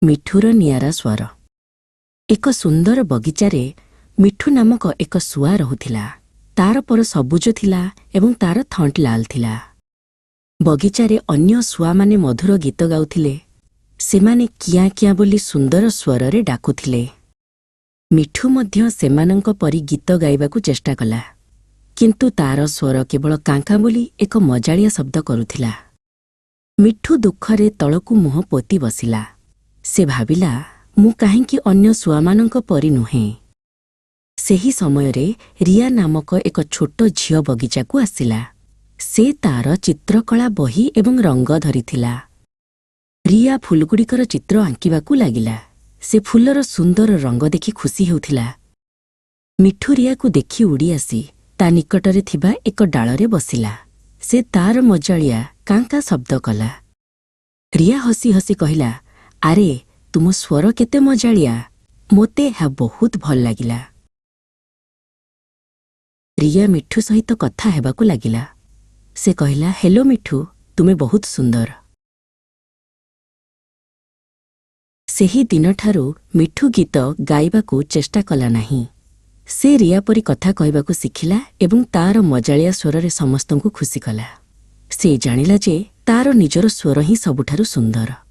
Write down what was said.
ମିଠୁର ନିଆରା ସ୍ୱର। ଏକ ସୁନ୍ଦର ବଗିଚାରେ ମିଠୁ ନାମକ ଏକ ଶୁଆ ରହୁଥିଲା। ତାର ପର ସବୁଜ ଥିଲା ଏବଂ ତାର ଥଣ୍ଟ ଲାଲ ଥିଲା। ବଗିଚାରେ ଅନ୍ୟ ଶୁଆମାନେ ମଧୁର ଗୀତ ଗାଉଥିଲେ। ସେମାନେ କିଆଁ କିଆଁ ବୋଲି ସୁନ୍ଦର ସ୍ୱରରେ ଡାକୁଥିଲେ। ମିଠୁ ମଧ୍ୟ ସେମାନଙ୍କ ପରି ଗୀତ ଗାଇବାକୁ ଚେଷ୍ଟା କଲା, କିନ୍ତୁ ତାର ସ୍ୱର କେବଳ କାଙ୍କା ବୋଲି ଏକ ମଜାଳିଆ ଶବ୍ଦ କରୁଥିଲା। ମିଠୁ ଦୁଃଖରେ ତଳକୁ ମୁହଁ ପୋତି ବସିଲା। ସେ ଭାବିଲା, ମୁଁ କାହିଁକି ଅନ୍ୟ ଶୁଆମାନଙ୍କ ପରି ନୁହେଁ। ସେହି ସମୟରେ ରିୟା ନାମକ ଏକ ଛୋଟ ଝିଅ ବଗିଚାକୁ ଆସିଲା। ସେ ତାର ଚିତ୍ରକଳା ବହି ଏବଂ ରଙ୍ଗ ଧରିଥିଲା। ରିୟା ଫୁଲଗୁଡ଼ିକର ଚିତ୍ର ଆଙ୍କିବାକୁ ଲାଗିଲା। ସେ ଫୁଲର ସୁନ୍ଦର ରଙ୍ଗ ଦେଖି ଖୁସି ହେଉଥିଲା। ମିଠୁ ରିୟାକୁ ଦେଖି ଉଡ଼ି ଆସି ତା ନିକଟରେ ଥିବା ଏକ ଡାଳରେ ବସିଲା। ସେ ତାର ମଜାଳିଆ କାଙ୍କା ଶବ୍ଦ କଲା। ରିୟା ହସି ହସି କହିଲା, ଆରେ ତୁମ ସ୍ୱର କେତେ ମଜାଳିଆ, ମୋତେ ଏହା ବହୁତ ଭଲ ଲାଗିଲା। ରିୟା ମିଠୁ ସହିତ କଥା ହେବାକୁ ଲାଗିଲା। ସେ କହିଲା, ହେଲୋ ମିଠୁ, ତୁମେ ବହୁତ ସୁନ୍ଦର। ସେହି ଦିନଠାରୁ ମିଠୁ ଗୀତ ଗାଇବାକୁ ଚେଷ୍ଟା କଲା ନାହିଁ। ସେ ରିୟା ପରି କଥା କହିବାକୁ ଶିଖିଲା ଏବଂ ତାର ମଜାଳିଆ ସ୍ୱରରେ ସମସ୍ତଙ୍କୁ ଖୁସି କଲା। ସେ ଜାଣିଲା ଯେ ତାର ନିଜର ସ୍ୱର ହିଁ ସବୁଠାରୁ ସୁନ୍ଦର।